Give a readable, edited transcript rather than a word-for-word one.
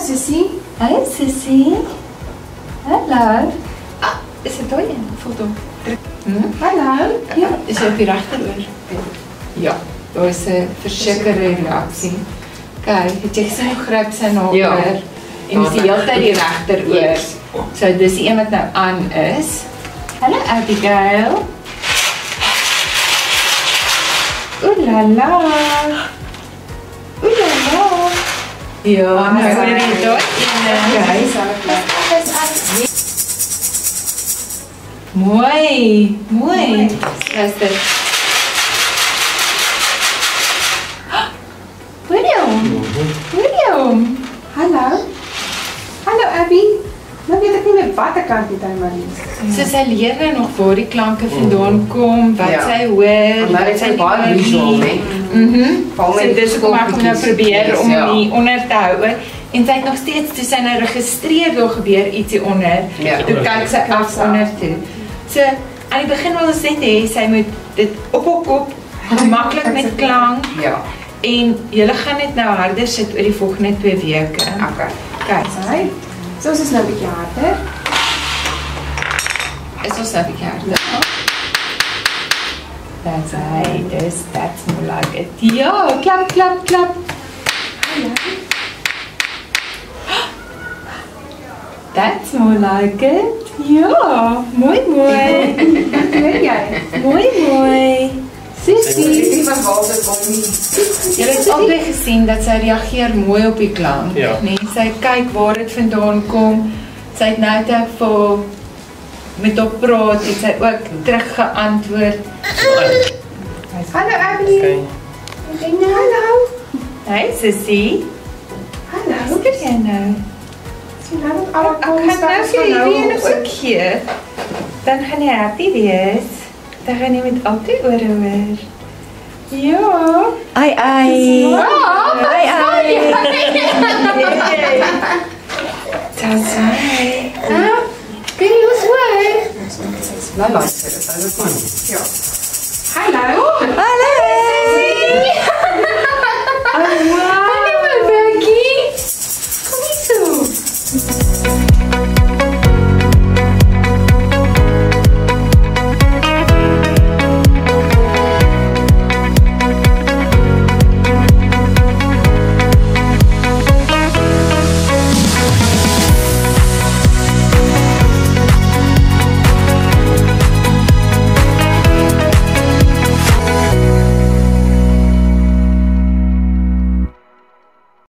Sissie. Hey Sissie. Hallo. Ah, is dit daai een? Foto. Hallo. Ja, is jy op die regteroor? Ja, daar is 'n versekerde reaksie. Kyk, het jy gesien hoe gryp sy na Ja. oor? En dis die hele tyd die regteroor. So dis die een wat nou aan is. Hallo Abigail. Ooh la la. Ooh la la. Ja, nou hoor jy dit. Mooi, mooi. Luister. William. Hallo. Hallo Abby. Nou weet ek nie meer watter kant jy dan maar is. So sy leer nou nog waar die klanke vandaan kom, wat Ja. sy hoor, Maar dit is baie visual, né? So dis hoekom ek nou probeer om Ja. die onder te hou. En sy het nog steeds, toe sy nou registreer daar gebeur ietsie onder, Ja. toe kyk sy af onder toe. So aan die begin wil ons net hê sy moet dit op haar kop, maklik met klank, Ja. en julle gaan net nou harder sit oor die volgende 2 weke. Okay. Kyk, Sorry. So ons is nou 'n bietjie harder. is ons nou 'n bietjie harder. That's more like it. Ja, klap, klap, klap. That's more like it. Ja, mooi, mooi. Hoor jy? Mooi, mooi. Sissie. Die van Walter kom nie. Jy het altyd gesien dat sy reageer mooi op die klank. Ja. Nee, sy kyk waar dit vandaan kom. Sy het nou te vir met haar praat, het sy ook terug geantwoord. Hallo Abby. Okay. Hallo. Hey Sissie. Hallo. Wat doen jy nou? Sien nou dat alle Ek gaan nou vir hierdie ene ook gee. Dan gaan jy happy wees. Dan gaan jy met altyd oor hoor. Ja. Ai ai. Ai ai. That's right. Kan jy ons hoor? Nou luister, dit is man. Ja.